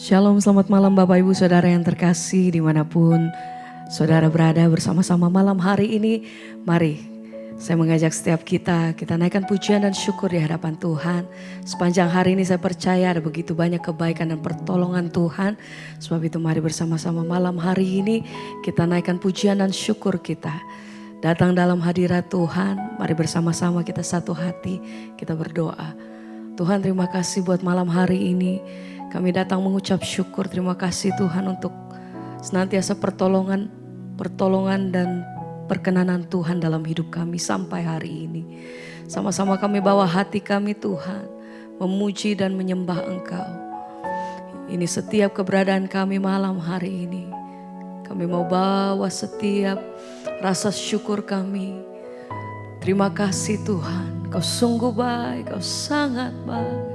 Shalom, selamat malam Bapak Ibu Saudara yang terkasih dimanapun Saudara berada bersama-sama malam hari ini. Mari saya mengajak setiap kita naikkan pujian dan syukur di hadapan Tuhan. Sepanjang hari ini saya percaya ada begitu banyak kebaikan dan pertolongan Tuhan. Sebab itu mari bersama-sama malam hari ini kita naikkan pujian dan syukur kita. Datang dalam hadirat Tuhan, mari bersama-sama kita satu hati, kita berdoa. Tuhan, terima kasih buat malam hari ini. Kami datang mengucap syukur, terima kasih Tuhan untuk senantiasa pertolongan dan perkenanan Tuhan dalam hidup kami sampai hari ini. Sama-sama kami bawa hati kami Tuhan, memuji dan menyembah Engkau. Ini setiap keberadaan kami malam hari ini. Kami mau bawa setiap rasa syukur kami. Terima kasih Tuhan, Kau sungguh baik, Kau sangat baik.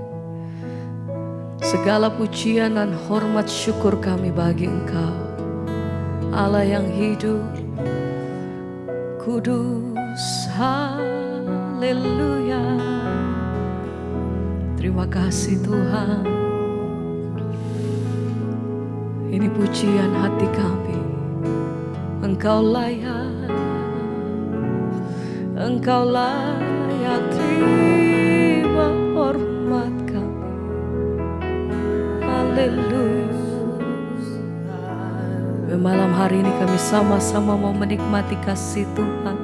Segala pujian dan hormat syukur kami bagi Engkau, Allah yang hidup, kudus, haleluya. Terima kasih Tuhan. Ini pujian hati kami. Engkau layak, Engkau layak terima hormat kami. Haleluya. Malam hari ini kami sama-sama mau menikmati kasih Tuhan.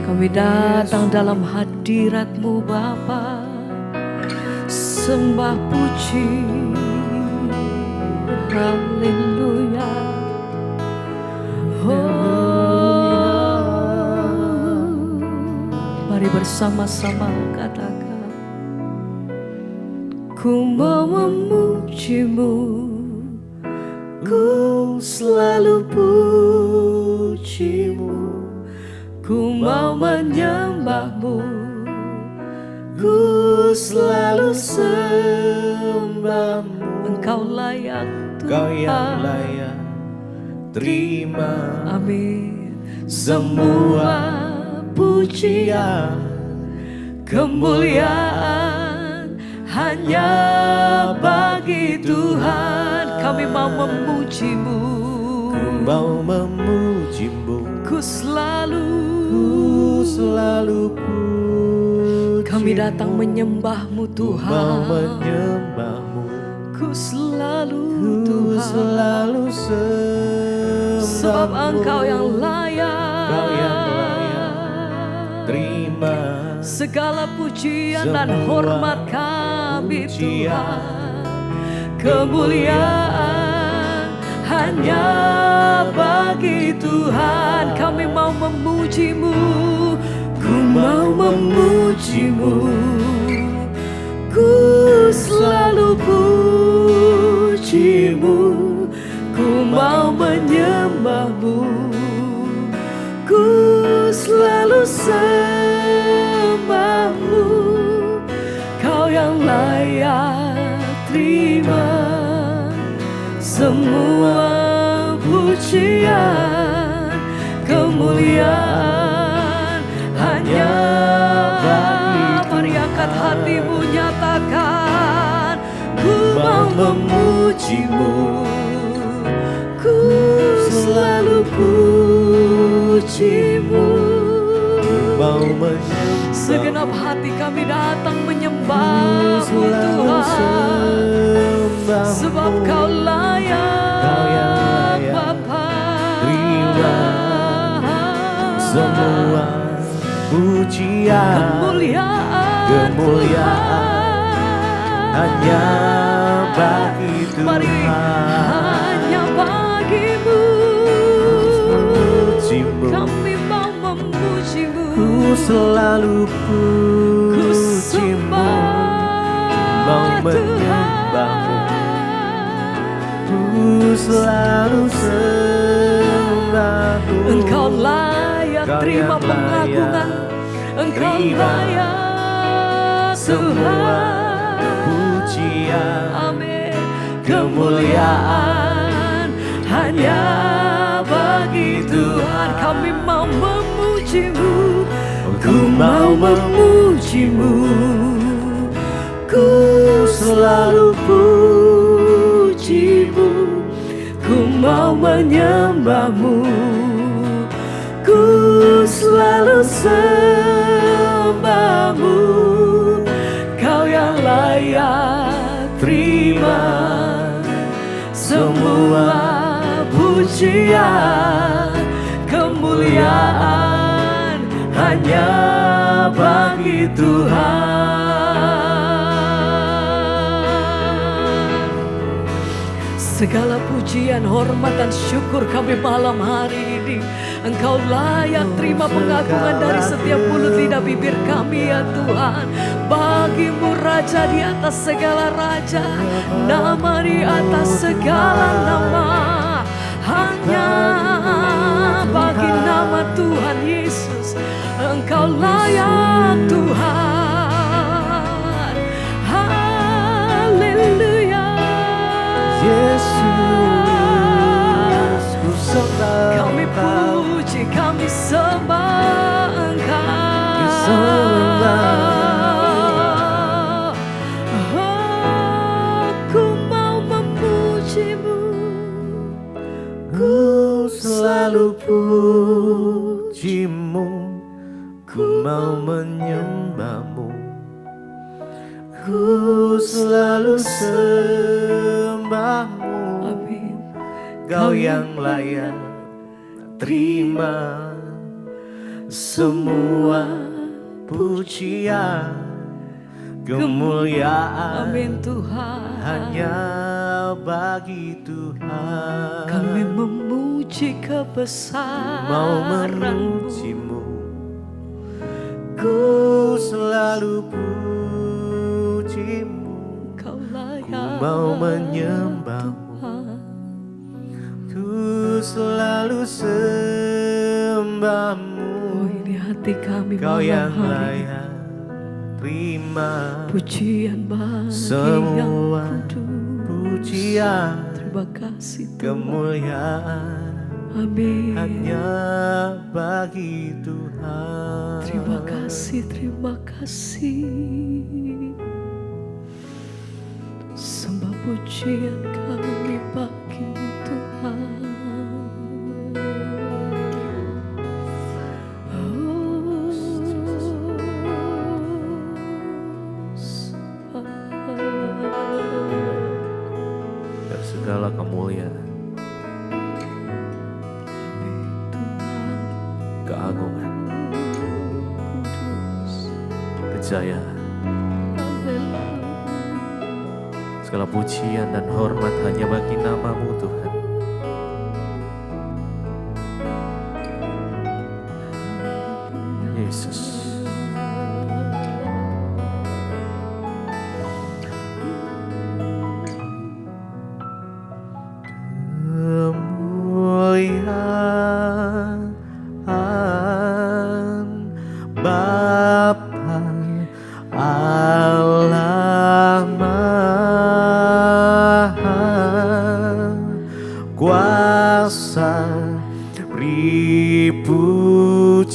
Kami datang dalam hadirat-Mu Bapa, sembah puji, haleluya. Mari bersama-sama katakan, ku mau memuji-Mu, ku selalu puji-Mu, ku mau menyembah-Mu, ku selalu sembah-Mu. Engkau layak Tuhan, Engkau yang layak terima, amin, semua pujian, kemuliaan hanya bagi Tuhan. Kami mau memuji-Mu, ku mau memuji-Mu, ku selalu puji. Kami datang menyembah-Mu Tuhan, mau menyembah-Mu, ku selalu ku Tuhan, selalu sembah-Mu. sebab Engkau yang layak, Engkau yang layak terima segala pujian dan semua hormat kami pujian, Tuhan. Kemuliaan hanya bagi Tuhan. Kami mau memuji-Mu, ku mau memuji-Mu, ku selalu puji-Mu, ku mau menyembah-Mu, ku selalu sembah-Mu. Kau yang layak terima semua pujian, kemuliaan hanya bagi Tuhan. Mari angkat hatimu, nyatakan, ku mau memuji-Mu, ku selalu puji-Mu. mau menyembah, Segenap hati kami datang menyembah-Mu Tuhan, sebab Kau layak Bapa. terima semua pujian, kemuliaan hanya bagi Tuhan. Mari hanya bagi-Mu, Memuji-Mu, kami mau memuji-Mu, ku selalu ku puji-Mu, mau sembah menyembah-Mu, Tuhan. ku selalu sembah-Mu. Engkau layak Engkau terima yang pengagungan, Engkau terima layak semua Tuhan. pujian, Amin. kemuliaan hanya bagi Tuhan. Kami mau memuji-Mu, ku mau memuji-Mu, ku selalu puji mau menyembahmu. Ku selalu sembahmu, Kau yang layak terima semua pujian, kemuliaan hanya bagi Tuhan. Segala pujian, hormat dan syukur kami malam hari ini. Engkau layak terima pengakuan dari setiap mulut lidah bibir kami ya Tuhan. Bagimu Raja di atas segala raja, nama di atas segala nama. Hanya bagi nama Tuhan Yesus Engkau layak Tuhan. Haleluya. Yesus, ku sembah Kami Engkau. puji, kami sembah Engkau. Aku mau memujimu. Ku selalu pujimu, ku mau menyembahmu. Ku selalu sembahmu, Amin. Kau yang layak terima semua pujian, kemuliaan Amin Tuhan. hanya bagi Tuhan. Kami memuji Mau kebesaran-Mu. memujimu, ku selalu pujimu. Kau Ku layak mau menyembahmu, Tuhan. ku selalu sembahmu. Oh, ini hati kami Kau malam yang hari. layak terima Pujian bagi semua yang kudus. pujian, Terima kasih Tuhan. kemuliaan Amin. hanya bagi Tuhan. Terima kasih, terima kasih. Sembah pujian kami bagi Tuhan. Oh, Dan segala kemuliaan, keagungan, kejayaan, segala pujian dan hormat hanya bagi nama-Mu Tuhan. Yesus. Kemuliaan Bapa Allah Maha Kuasa, beri pujian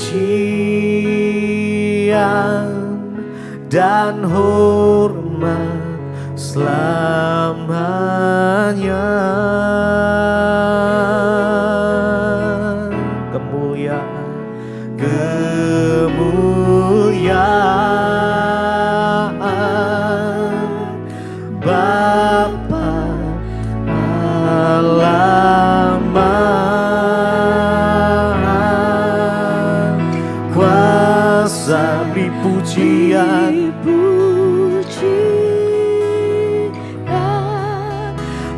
dan hormat selamanya. Kemuliaan Bapa Allah Maha Kuasa, beri pujian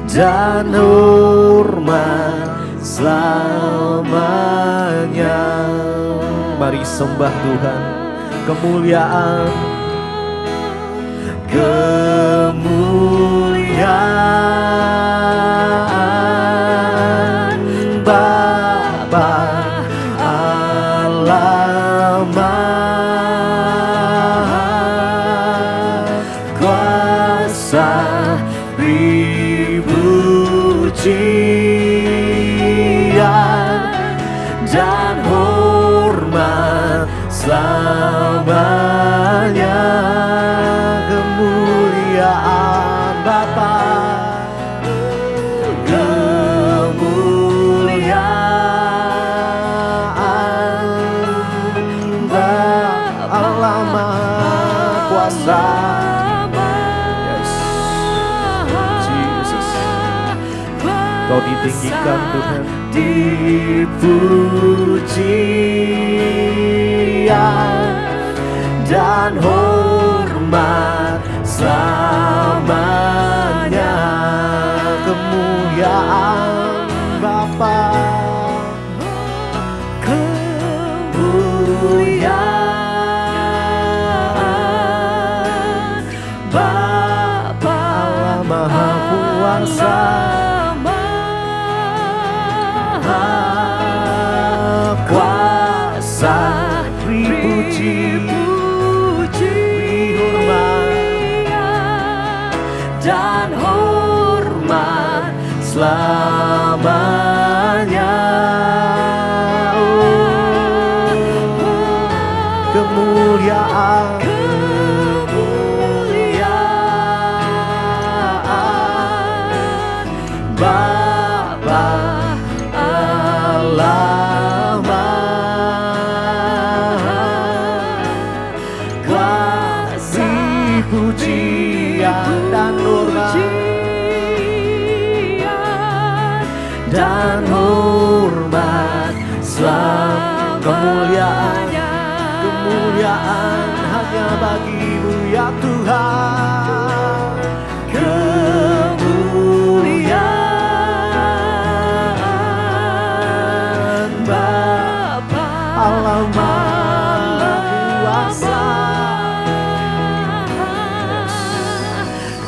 dan hormat selamanya. Mari sembah Tuhan. Kemuliaan, kemuliaan Bapa Allah Maha Kuasa, beri pujian dan hormat selamanya. Kemuliaan Bapa, kemuliaan Engkau ditinggikan Tuhan. Dipujian dan hormat selamanya. Kemuliaan Bapa, kemuliaan Bapa Allah Maha Kuasa, Maha Kuasa, dipuji, dihormat dan hormat selamanya. Kemuliaan, kemuliaan Bapa Allah Maha Kuasa, pujian dan hormat dan hormat selamanya. Kemuliaan hanya bagi-Mu ya Tuhan. Kemuliaan Bapa Allah Maha Kuasa.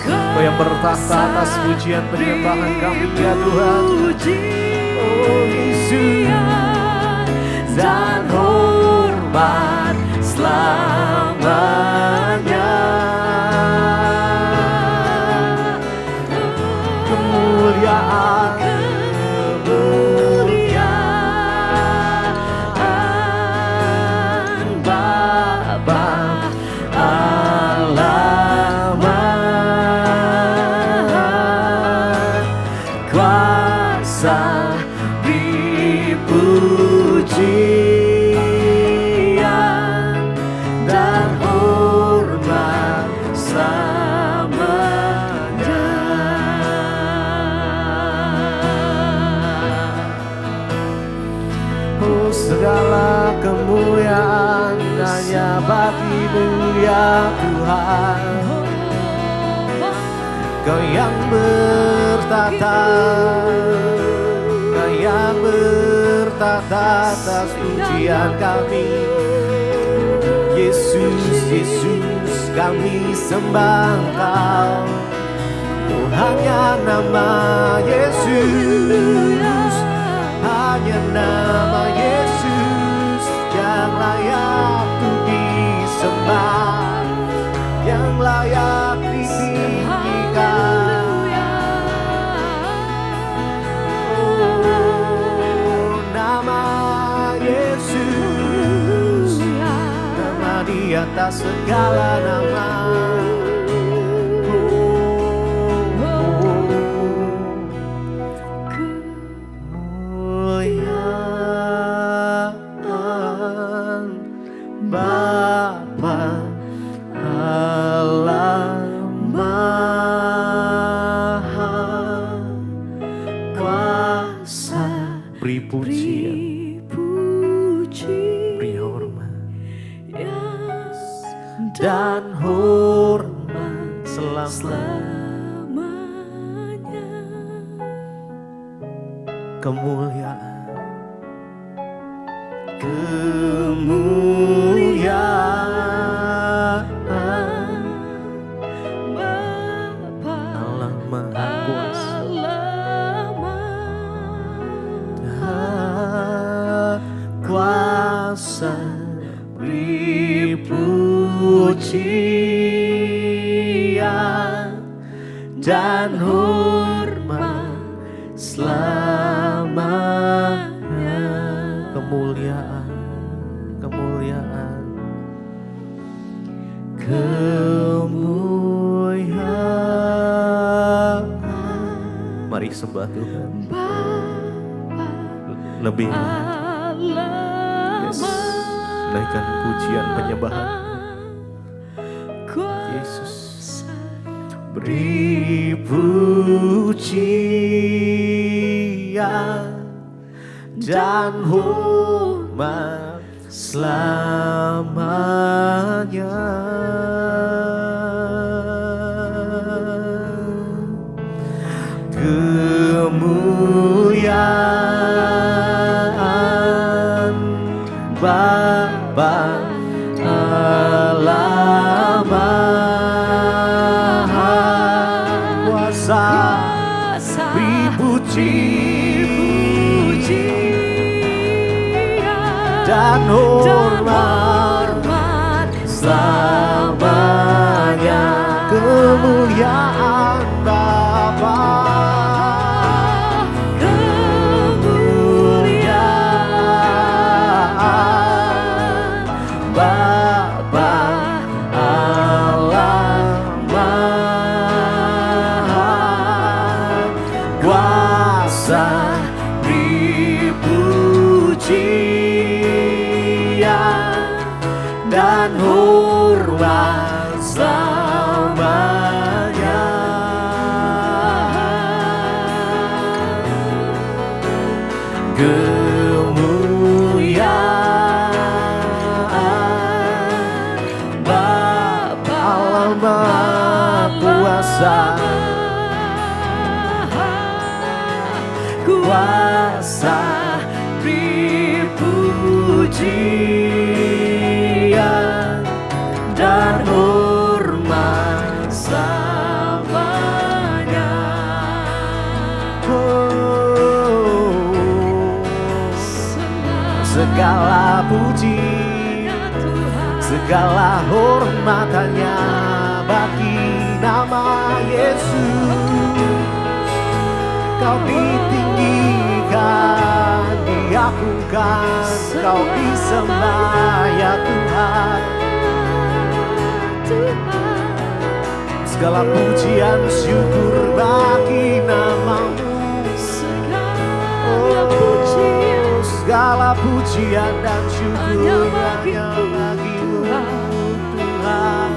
Kau yang bertahta atas pujian penyembahan kami ya Tuhan. Oh Yesus, dan hormat selamanya. Kemuliaan, kemuliaan Bapa Allah Maha Kuasa, dipujian dan hormat selamanya. Oh, segala kemuliaan hanya bagi-Mu ya Tuhan. Kau yang bertata, Kau yang bertata atas pujian kami. Yesus, Yesus, kami sembah Engkau. Oh, hanya nama Yesus, hanya nama Yesus yang layak untuk disembah, yang layak ditinggikan. Di atas segala nama. Kemuliaan Bapa Allah Maha Kuasa, Beri pujian, beri hormat dan hormat selamanya. Kemuliaan, kemuliaan Bapa Allah Maha Kuasa. Maha Kuasa, pujian dan hormat selamanya. Kemuliaan, kemuliaan, kemuliaan. mari sembah Tuhan. Lebih yes, naikkan pujian penyembahan Yesus. beri pujian dan hormat selamanya. Kemuliaan Bapa Allah Maha Kuasa, dan hormat selamanya. Kemuliaan Bapa, kemuliaan Bapa Allah Maha Kuasa, dan hormat selamanya. Kemuliaan Bapa Allah Maha Kuasa, kuasa beri pujian dan hormat selamanya. Segala puji, segala hormat hanya bagi nama Yesus. Kau ditinggikan, diagungkan, Kau disembah ya Tuhan. Segala pujian syukur bagi nama-Mu. Segala pujian dan syukur hanya bagi-Mu Tuhan.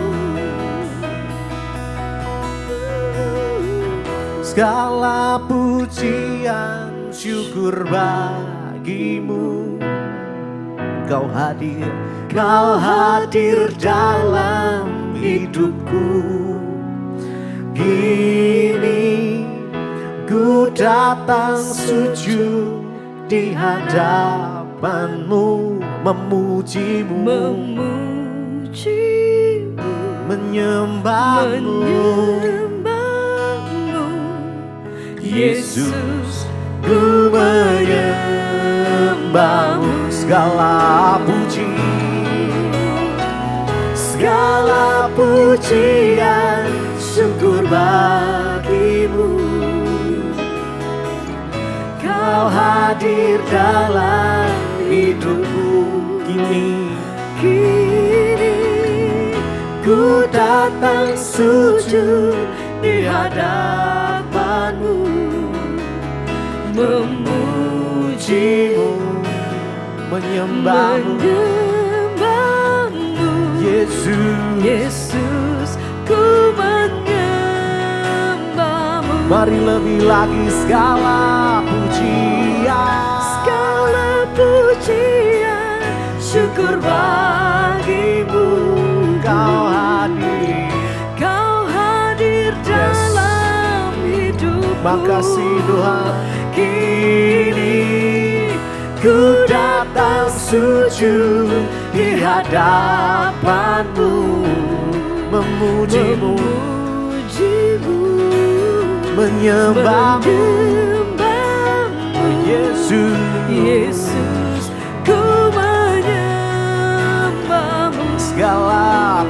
Segala pujian syukur bagi-Mu. Kau hadir dalam hidupku. Kini ku datang sujud di hadapan-Mu, memuji-Mu, menyembah-Mu. Yesus, ku menyembah-Mu. Segala puji, segala pujian syukur bagi-Mu. Kau hadir dalam hidupku. Kini ku datang sujud di hadapan-Mu, memuji-Mu, menyembah-Mu. Yesus, ku menyembah-Mu. Mari lebih lagi segala pujian, syukur bagi-Mu. Kau hadir dalam hidup. Makasih Tuhan. Kini ku datang sujud di hadapan-Mu, memuji-Mu, menyembah-Mu. Yesus, ku menyembah-Mu. Segala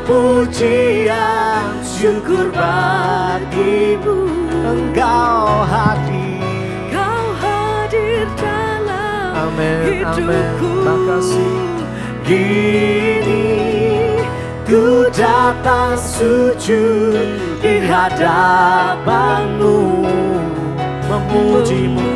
pujian syukur bagi-Mu. Engkau hadir dalam hidupku. Makasih. Kini ku datang sujud di hadapan-Mu, memuji-Mu,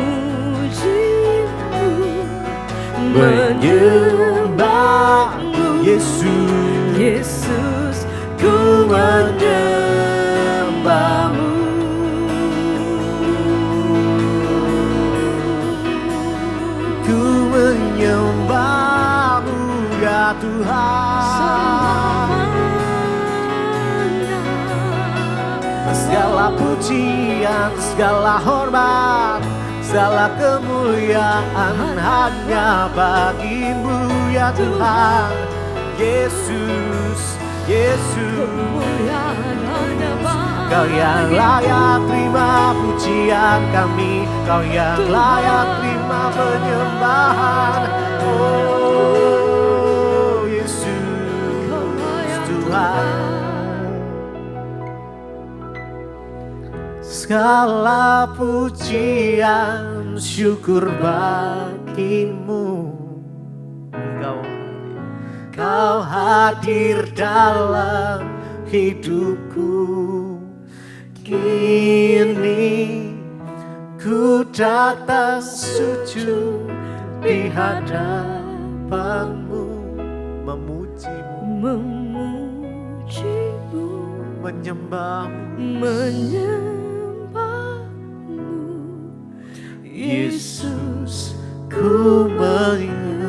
menyembah-Mu. Yesus, Yesus, ku menyembahmu. Ku menyembahmu ya Tuhan. Segala pujian, segala hormat, segala kemuliaan hanya bagimu ya Tuhan. Yesus, Yesus, Kau yang layak terima pujian kami, Kau yang layak terima penyembahan. Oh Yesus Tuhan. Segala pujian syukur bagimu. Kau hadir dalam hidupku. Kini ku datang sujud di hadapanmu, memujimu, menyembahmu. Yesus, ku menyembahmu.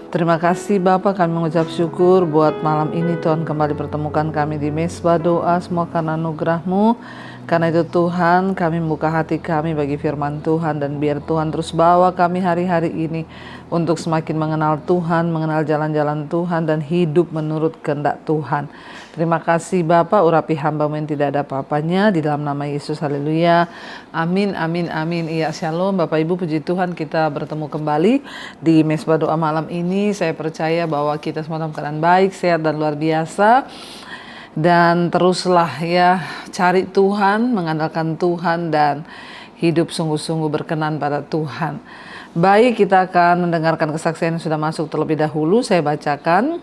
Terima kasih Bapa, kami mengucap syukur buat malam ini Tuhan kembali pertemukan kami di Mesbah Doa, semua karena anugerah-Mu. Karena itu Tuhan, kami membuka hati kami bagi firman Tuhan, dan biar Tuhan terus bawa kami hari-hari ini untuk semakin mengenal Tuhan, mengenal jalan-jalan Tuhan, dan hidup menurut kehendak Tuhan. Terima kasih Bapa, urapi hamba-Mu yang tidak ada apa-apanya, di dalam nama Yesus, haleluya. Amin, amin, amin. Iya, shalom Bapak Ibu, puji Tuhan kita bertemu kembali di Mesbah Doa malam ini. Saya percaya bahwa kita semua dalam keadaan baik, sehat, dan luar biasa. Dan teruslah ya cari Tuhan, mengandalkan Tuhan, dan hidup sungguh-sungguh berkenan pada Tuhan. Baik, kita akan mendengarkan kesaksian yang sudah masuk terlebih dahulu. Saya bacakan.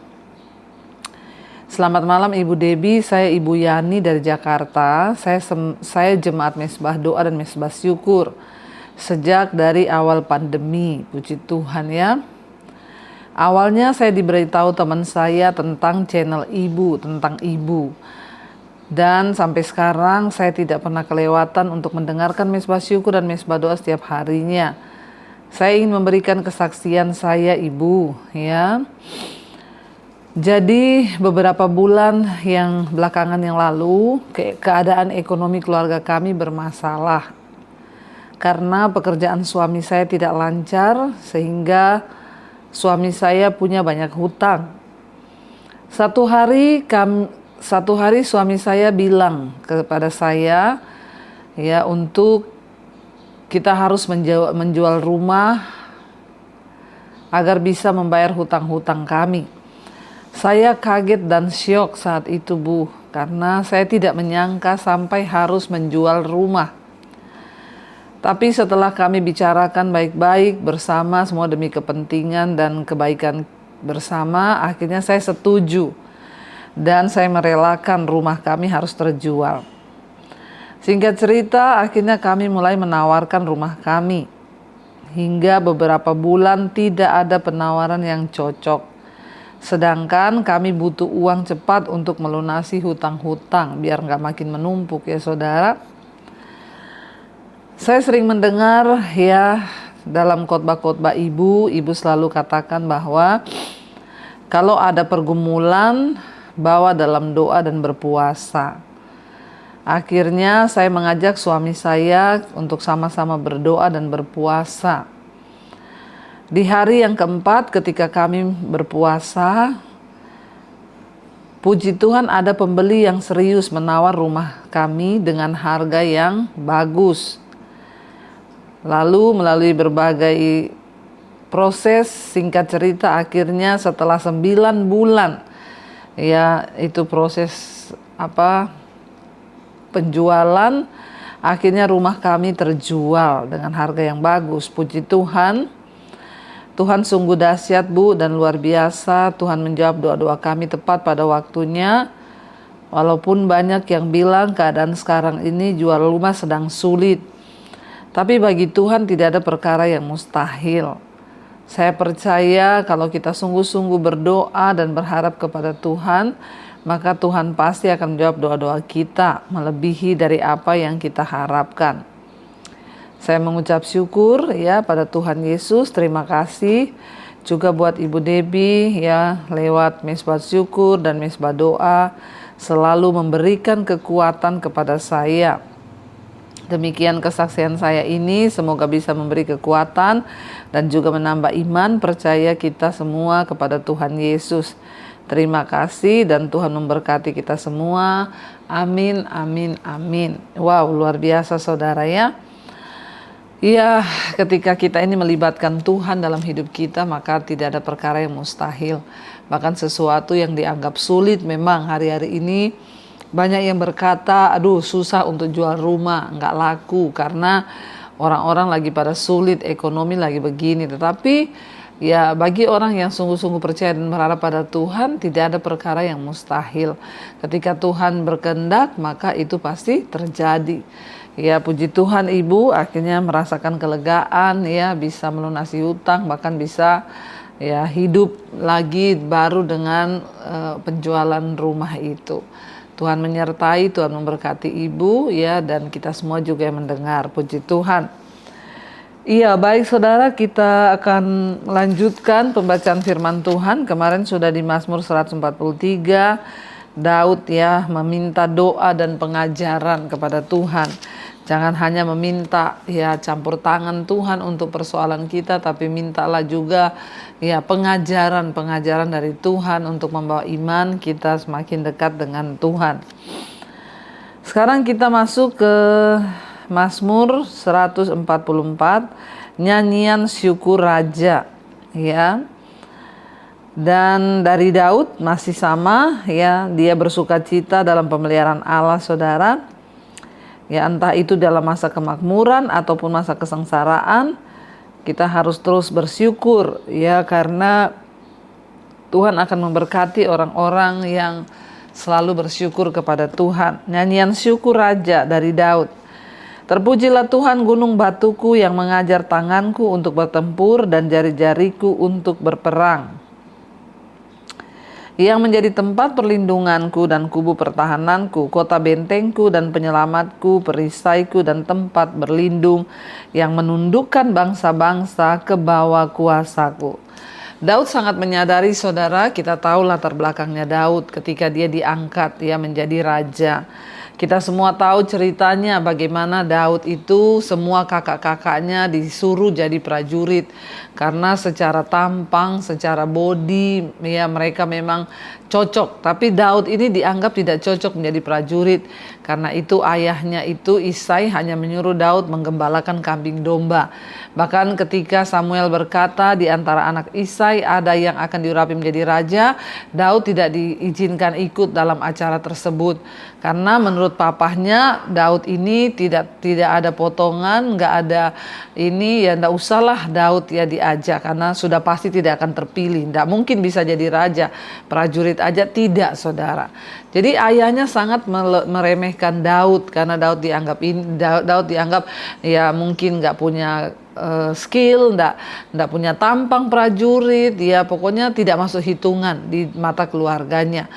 Selamat malam Ibu Debbie, saya Ibu Yani dari Jakarta. Saya jemaat Mesbah Doa dan Mesbah Syukur sejak dari awal pandemi. Puji Tuhan ya. Awalnya saya diberitahu teman saya tentang channel Ibu, tentang Ibu. Dan sampai sekarang saya tidak pernah kelewatan untuk mendengarkan Mesbah Syukur dan Mesbah Doa setiap harinya. Saya ingin memberikan kesaksian saya Ibu ya. Jadi beberapa bulan yang belakangan yang lalu, keadaan ekonomi keluarga kami bermasalah. Karena pekerjaan suami saya tidak lancar, sehingga suami saya punya banyak hutang. Satu hari suami saya bilang kepada saya, ya, untuk kita harus menjual rumah agar bisa membayar hutang-hutang kami. Saya kaget dan syok saat itu Bu, karena saya tidak menyangka sampai harus menjual rumah. Tapi setelah kami bicarakan baik-baik bersama semua demi kepentingan dan kebaikan bersama, akhirnya saya setuju dan saya merelakan rumah kami harus terjual. Singkat cerita, akhirnya kami mulai menawarkan rumah kami. Hingga beberapa bulan tidak ada penawaran yang cocok. Sedangkan kami butuh uang cepat untuk melunasi hutang-hutang biar nggak makin menumpuk ya saudara. Saya sering mendengar ya dalam khotbah-khotbah ibu selalu katakan bahwa kalau ada pergumulan, bawa dalam doa dan berpuasa. Akhirnya saya mengajak suami saya untuk sama-sama berdoa dan berpuasa. Di hari yang keempat ketika kami berpuasa, puji Tuhan ada pembeli yang serius menawar rumah kami dengan harga yang bagus. Lalu melalui berbagai proses, singkat cerita akhirnya setelah 9 bulan ya itu proses penjualan, akhirnya rumah kami terjual dengan harga yang bagus. Puji Tuhan, Tuhan sungguh dahsyat Bu dan luar biasa. Tuhan menjawab doa-doa kami tepat pada waktunya. Walaupun banyak yang bilang keadaan sekarang ini jual rumah sedang sulit, tapi bagi Tuhan tidak ada perkara yang mustahil. Saya percaya kalau kita sungguh-sungguh berdoa dan berharap kepada Tuhan, maka Tuhan pasti akan menjawab doa-doa kita melebihi dari apa yang kita harapkan. Saya mengucap syukur ya pada Tuhan Yesus, terima kasih juga buat Ibu Debbie ya lewat Mesbah Syukur dan Mesbah Doa selalu memberikan kekuatan kepada saya. Demikian kesaksian saya ini, semoga bisa memberi kekuatan dan juga menambah iman percaya kita semua kepada Tuhan Yesus. Terima kasih dan Tuhan memberkati kita semua. Amin, amin, amin. Wow, luar biasa saudara ya. Ya, ketika kita ini melibatkan Tuhan dalam hidup kita, maka tidak ada perkara yang mustahil. Bahkan sesuatu yang dianggap sulit memang hari-hari ini banyak yang berkata, aduh susah untuk jual rumah, nggak laku karena orang-orang lagi pada sulit, ekonomi lagi begini. Tetapi ya bagi orang yang sungguh-sungguh percaya dan berharap pada Tuhan, tidak ada perkara yang mustahil. Ketika Tuhan berkehendak, maka itu pasti terjadi. Ya puji Tuhan Ibu akhirnya merasakan kelegaan ya, bisa melunasi hutang, bahkan bisa ya hidup lagi baru dengan penjualan rumah itu. Tuhan menyertai, Tuhan memberkati Ibu ya, dan kita semua juga yang mendengar. Puji Tuhan. Iya, baik saudara, kita akan lanjutkan pembacaan firman Tuhan. Kemarin sudah di Mazmur 143, Daud ya meminta doa dan pengajaran kepada Tuhan. Jangan hanya meminta ya campur tangan Tuhan untuk persoalan kita, tapi mintalah juga ya pengajaran dari Tuhan untuk membawa iman kita semakin dekat dengan Tuhan. Sekarang kita masuk ke Mazmur 144, nyanyian syukur raja ya. Dan dari Daud masih sama ya, dia bersukacita dalam pemeliharaan Allah saudara. Ya entah itu dalam masa kemakmuran ataupun masa kesengsaraan, kita harus terus bersyukur ya, karena Tuhan akan memberkati orang-orang yang selalu bersyukur kepada Tuhan. Nyanyian syukur raja dari Daud. Terpujilah Tuhan gunung batuku yang mengajar tanganku untuk bertempur dan jari-jariku untuk berperang. Yang menjadi tempat perlindunganku dan kubu pertahananku, kota bentengku dan penyelamatku, perisaiku dan tempat berlindung, yang menundukkan bangsa-bangsa ke bawah kuasaku. Daud sangat menyadari saudara, kita tahu latar belakangnya Daud ketika dia diangkat ya menjadi raja. Kita semua tahu ceritanya bagaimana Daud itu semua kakak-kakaknya disuruh jadi prajurit. Karena secara tampang, secara body ya mereka memang cocok. Tapi Daud ini dianggap tidak cocok menjadi prajurit. Karena itu ayahnya itu Isai hanya menyuruh Daud menggembalakan kambing domba. Bahkan ketika Samuel berkata di antara anak Isai ada yang akan diurapi menjadi raja, Daud tidak diizinkan ikut dalam acara tersebut. Karena menurut papahnya Daud ini tidak ada potongan, nggak ada ini ya, nggak usahlah Daud ya diajak karena sudah pasti tidak akan terpilih, nggak mungkin bisa jadi raja, prajurit aja tidak saudara. Jadi ayahnya sangat meremehkan Daud karena Daud dianggap ya mungkin nggak punya skill, nggak punya tampang prajurit, ya pokoknya tidak masuk hitungan di mata keluarganya.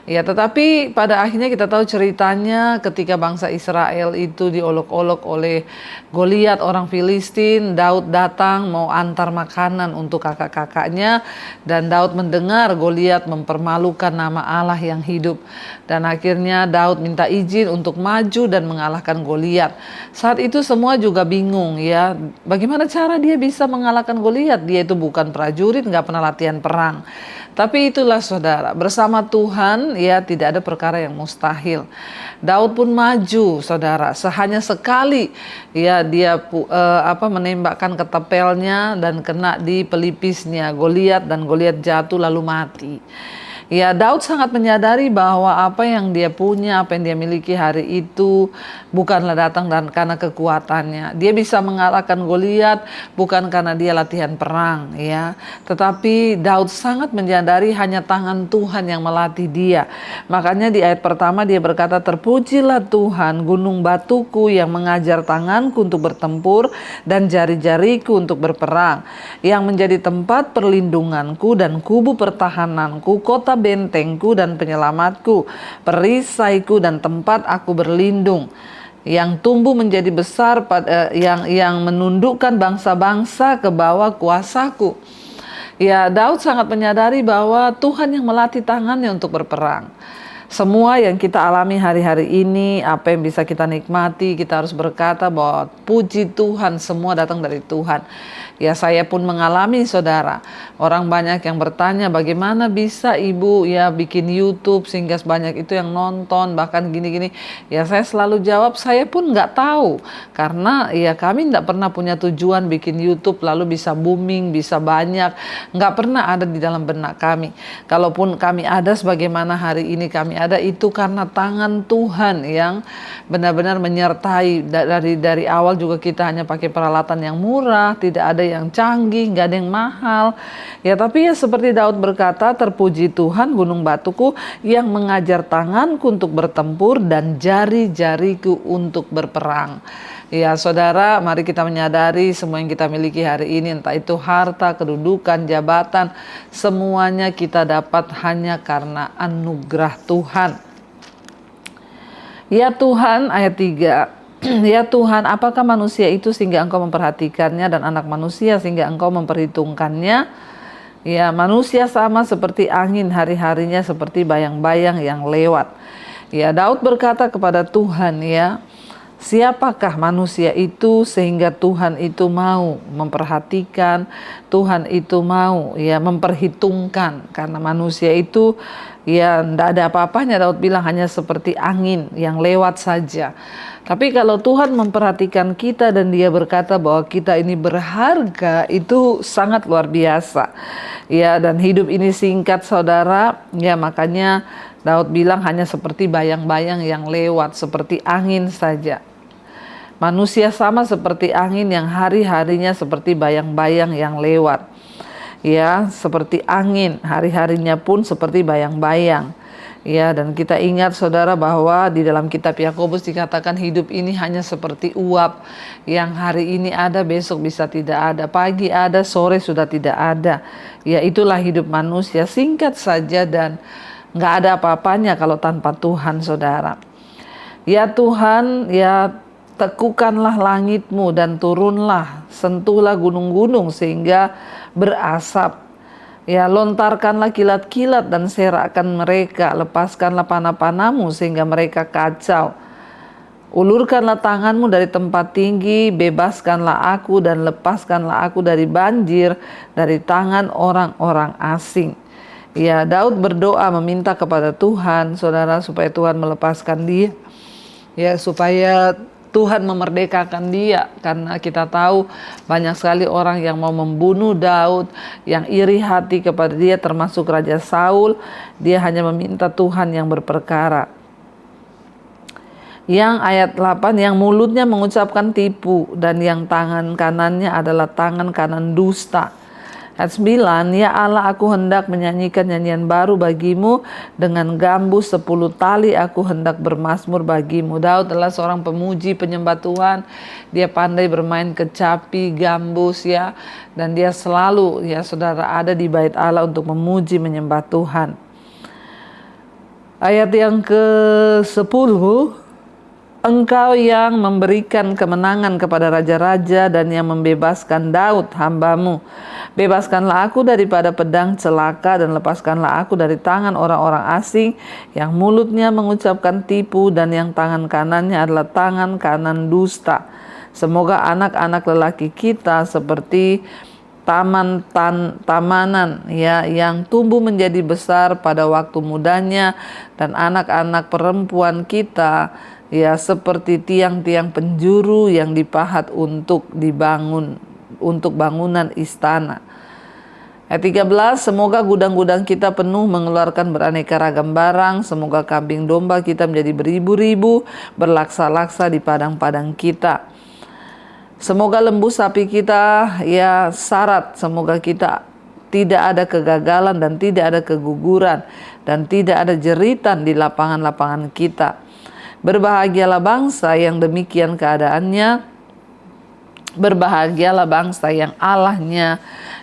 Ya, tetapi pada akhirnya kita tahu ceritanya ketika bangsa Israel itu diolok-olok oleh Goliat orang Filistin, Daud datang mau antar makanan untuk kakak-kakaknya dan Daud mendengar Goliat mempermalukan nama Allah yang hidup. Dan akhirnya Daud minta izin untuk maju dan mengalahkan Goliat. Saat itu semua juga bingung ya, bagaimana cara dia bisa mengalahkan Goliat? Dia itu bukan prajurit, nggak pernah latihan perang. Tapi itulah saudara, bersama Tuhan ya tidak ada perkara yang mustahil. Daud pun maju saudara, hanya sekali ya dia menembakkan ketepelnya dan kena di pelipisnya Goliat dan Goliat jatuh lalu mati. Ya, Daud sangat menyadari bahwa apa yang dia punya, apa yang dia miliki hari itu bukanlah datang dan karena kekuatannya. Dia bisa mengalahkan Goliat bukan karena dia latihan perang, ya. Tetapi Daud sangat menyadari hanya tangan Tuhan yang melatih dia. Makanya di ayat pertama dia berkata, "Terpujilah Tuhan, gunung batuku yang mengajar tanganku untuk bertempur dan jari-jariku untuk berperang, yang menjadi tempat perlindunganku dan kubu pertahananku, kota bentengku dan penyelamatku, perisaiku dan tempat aku berlindung, yang tumbuh menjadi besar, yang menundukkan bangsa-bangsa ke bawah kuasaku." Ya, Daud sangat menyadari bahwa Tuhan yang melatih tangannya untuk berperang. Semua yang kita alami hari-hari ini, apa yang bisa kita nikmati, kita harus berkata bahwa puji Tuhan, semua datang dari Tuhan. Ya, saya pun mengalami, saudara. Orang banyak yang bertanya, bagaimana bisa ibu ya bikin YouTube sehingga sebanyak itu yang nonton, bahkan gini-gini. Ya, saya selalu jawab, saya pun nggak tahu. Karena ya kami nggak pernah punya tujuan bikin YouTube lalu bisa booming, bisa banyak. Nggak pernah ada di dalam benak kami. Kalaupun kami ada sebagaimana hari ini kami ada, itu karena tangan Tuhan yang benar-benar menyertai. Dari awal juga kita hanya pakai peralatan yang murah, tidak ada yang canggih, nggak ada yang mahal. Ya, tapi ya seperti Daud berkata, "Terpuji Tuhan, gunung batuku yang mengajar tanganku untuk bertempur dan jari-jariku untuk berperang." Ya, saudara, mari kita menyadari semua yang kita miliki hari ini, entah itu harta, kedudukan, jabatan, semuanya kita dapat hanya karena anugerah Tuhan. Ya Tuhan, ayat 3. Ya Tuhan, apakah manusia itu sehingga Engkau memperhatikannya, dan anak manusia sehingga Engkau memperhitungkannya? Ya, manusia sama seperti angin, hari-harinya seperti bayang-bayang yang lewat. Ya, Daud berkata kepada Tuhan, ya, siapakah manusia itu sehingga Tuhan itu mau memperhatikan, Tuhan itu mau ya memperhitungkan, karena manusia itu ya tidak ada apa-apanya. Daud bilang hanya seperti angin yang lewat saja. Tapi kalau Tuhan memperhatikan kita dan Dia berkata bahwa kita ini berharga, itu sangat luar biasa. Ya, dan hidup ini singkat, saudara. Ya, makanya Daud bilang hanya seperti bayang-bayang yang lewat, seperti angin saja. Manusia sama seperti angin yang hari-harinya seperti bayang-bayang yang lewat. Ya, seperti angin, hari-harinya pun seperti bayang-bayang. Ya, dan kita ingat, saudara, bahwa di dalam kitab Yakobus dikatakan hidup ini hanya seperti uap, yang hari ini ada, besok bisa tidak ada, pagi ada, sore sudah tidak ada. Ya, itulah hidup manusia, singkat saja dan nggak ada apa-apanya kalau tanpa Tuhan, saudara. Ya Tuhan, ya tekukanlah langitmu dan turunlah, sentuhlah gunung-gunung sehingga berasap. Ya, lontarkanlah kilat-kilat dan serakkan mereka, lepaskanlah panah-panahmu sehingga mereka kacau. Ulurkanlah tanganmu dari tempat tinggi, bebaskanlah aku dan lepaskanlah aku dari banjir, dari tangan orang-orang asing. Ya, Daud berdoa meminta kepada Tuhan, saudara, supaya Tuhan melepaskan dia. Ya, supaya Tuhan memerdekakan dia, karena kita tahu banyak sekali orang yang mau membunuh Daud, yang iri hati kepada dia, termasuk Raja Saul. Dia hanya meminta Tuhan yang berperkara. Yang ayat 8, yang mulutnya mengucapkan tipu dan yang tangan kanannya adalah tangan kanan dusta. Ayat 9, ya Allah, aku hendak menyanyikan nyanyian baru bagimu, dengan gambus 10 tali aku hendak bermazmur bagimu. Daud adalah seorang pemuji, penyembah Tuhan. Dia pandai bermain kecapi, gambus, ya, dan dia selalu, ya saudara, ada di bait Allah untuk memuji, menyembah Tuhan. Ayat yang ke-10, Engkau yang memberikan kemenangan kepada raja-raja dan yang membebaskan Daud hambamu. Bebaskanlah aku daripada pedang celaka dan lepaskanlah aku dari tangan orang-orang asing yang mulutnya mengucapkan tipu dan yang tangan kanannya adalah tangan kanan dusta. Semoga anak-anak lelaki kita seperti tamanan ya, yang tumbuh menjadi besar pada waktu mudanya, dan anak-anak perempuan kita ya seperti tiang-tiang penjuru yang dipahat untuk bangunan istana. Ayat 13, semoga gudang-gudang kita penuh mengeluarkan beraneka ragam barang, semoga kambing domba kita menjadi beribu-ribu, berlaksa-laksa di padang-padang kita. Semoga lembu sapi kita ya syarat, semoga kita tidak ada kegagalan dan tidak ada keguguran dan tidak ada jeritan di lapangan-lapangan kita. Berbahagialah bangsa yang demikian keadaannya, berbahagialah bangsa yang Allahnya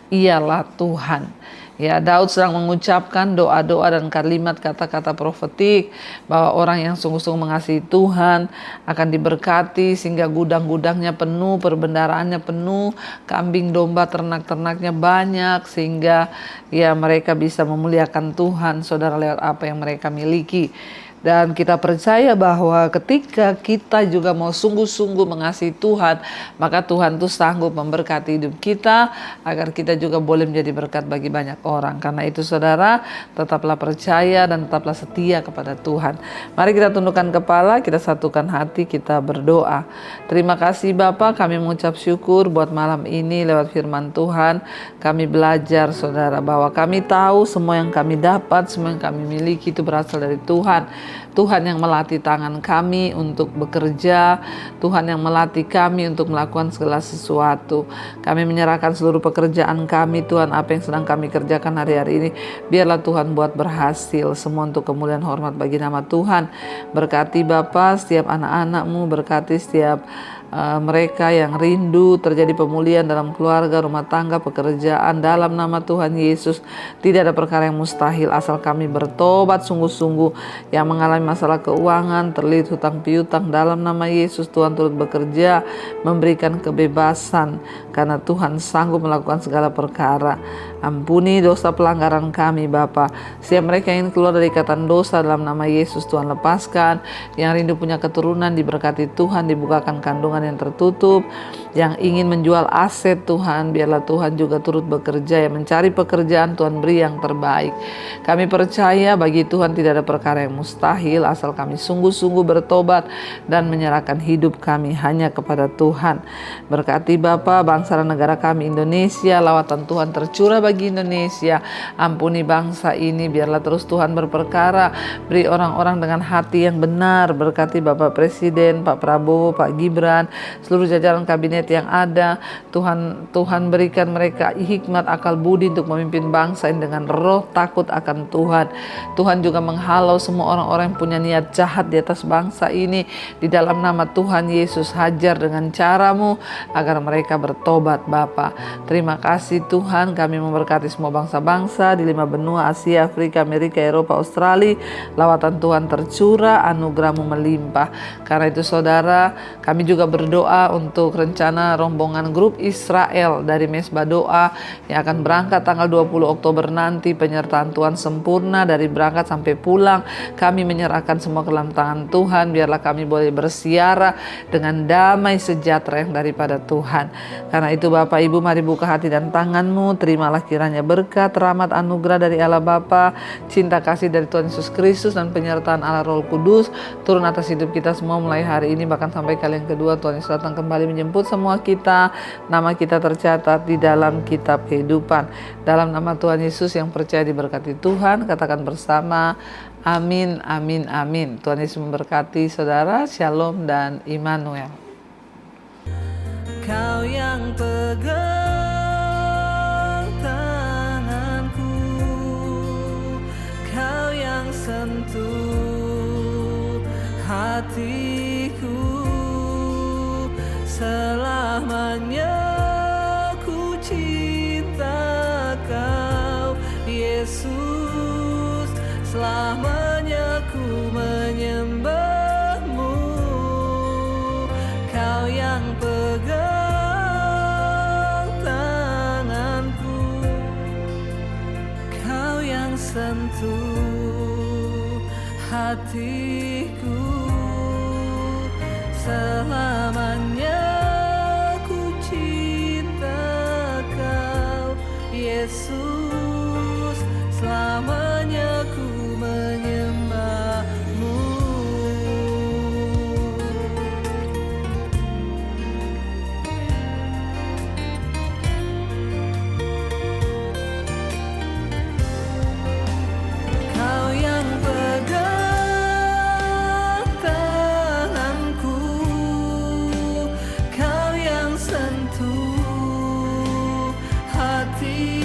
ialah Tuhan. Ya, Daud sedang mengucapkan doa-doa dan kalimat kata-kata profetik bahwa orang yang sungguh-sungguh mengasihi Tuhan akan diberkati sehingga gudang-gudangnya penuh, perbendaraannya penuh, kambing domba ternak-ternaknya banyak sehingga ya mereka bisa memuliakan Tuhan, saudara, lewat apa yang mereka miliki. Dan kita percaya bahwa ketika kita juga mau sungguh-sungguh mengasihi Tuhan, maka Tuhan itu sanggup memberkati hidup kita agar kita juga boleh menjadi berkat bagi banyak orang. Karena itu saudara, tetaplah percaya dan tetaplah setia kepada Tuhan. Mari kita tundukkan kepala, kita satukan hati, kita berdoa. Terima kasih Bapa, kami mengucap syukur buat malam ini lewat firman Tuhan. Kami belajar saudara bahwa kami tahu semua yang kami dapat, semua yang kami miliki itu berasal dari Tuhan. Tuhan yang melatih tangan kami untuk bekerja, Tuhan yang melatih kami untuk melakukan segala sesuatu. Kami menyerahkan seluruh pekerjaan kami, Tuhan, apa yang sedang kami kerjakan hari-hari ini, biarlah Tuhan buat berhasil, semua untuk kemuliaan hormat bagi nama Tuhan. Berkati Bapa setiap anak-anak-Mu, berkati setiap mereka yang rindu terjadi pemulihan dalam keluarga, rumah tangga, pekerjaan dalam nama Tuhan Yesus. Tidak ada perkara yang mustahil asal kami bertobat sungguh-sungguh. Yang mengalami masalah keuangan, terlilit hutang piutang, dalam nama Yesus Tuhan turut bekerja, memberikan kebebasan karena Tuhan sanggup melakukan segala perkara. Ampuni dosa pelanggaran kami Bapa. Setiap mereka yang ingin keluar dari ikatan dosa dalam nama Yesus Tuhan lepaskan. Yang rindu punya keturunan diberkati Tuhan, dibukakan kandungan yang tertutup. Yang ingin menjual aset Tuhan, biarlah Tuhan juga turut bekerja. Yang mencari pekerjaan Tuhan beri yang terbaik. Kami percaya bagi Tuhan tidak ada perkara yang mustahil asal kami sungguh-sungguh bertobat dan menyerahkan hidup kami hanya kepada Tuhan. Berkati Bapa bangsa dan negara kami Indonesia, lawatan Tuhan tercurah bagi Indonesia. Ampuni bangsa ini, biarlah terus Tuhan berperkara, beri orang-orang dengan hati yang benar. Berkati Bapak Presiden, Pak Prabowo, Pak Gibran, seluruh jajaran kabinet yang ada. Tuhan berikan mereka hikmat, akal budi untuk memimpin bangsa ini dengan roh takut akan Tuhan. Tuhan juga menghalau semua orang-orang yang punya niat jahat di atas bangsa ini. Di dalam nama Tuhan Yesus, hajar dengan cara-Mu agar mereka bertobat Bapa. Terima kasih Tuhan, kami memberkati semua bangsa-bangsa di 5 benua, Asia, Afrika, Amerika, Eropa, Australia. Lawatan Tuhan tercurah, anugerah-Mu melimpah. Karena itu saudara, kami juga berdoa untuk rencana rombongan grup Israel dari Mesbah Doa yang akan berangkat tanggal 20 Oktober nanti. Penyertaan Tuhan sempurna dari berangkat sampai pulang. Kami menyerahkan semua ke dalam tangan Tuhan. Biarlah kami boleh bersiara dengan damai sejahtera yang daripada Tuhan. Karena itu Bapak Ibu, mari buka hati dan tangan-Mu. Terimalah kiranya berkat, rahmat, anugerah dari Allah Bapa, cinta kasih dari Tuhan Yesus Kristus, dan penyertaan Allah Roh Kudus turun atas hidup kita semua mulai hari ini bahkan sampai kali yang kedua Tuhan Yesus datang kembali menjemput semua kita. Nama kita tercatat di dalam kitab kehidupan. Dalam nama Tuhan Yesus yang percaya diberkati Tuhan, katakan bersama amin, amin, amin. Tuhan Yesus memberkati saudara. Shalom dan Immanuel. Kau yang pegang tanganku, Kau yang sentuh hatiku, selamanya ku cinta Kau Yesus, selamanya ku menyembah-Mu. Kau yang pegang sentuh hatiku, selamanya ku cinta Kau Yesus, selamanya ku menyembah-Mu. hati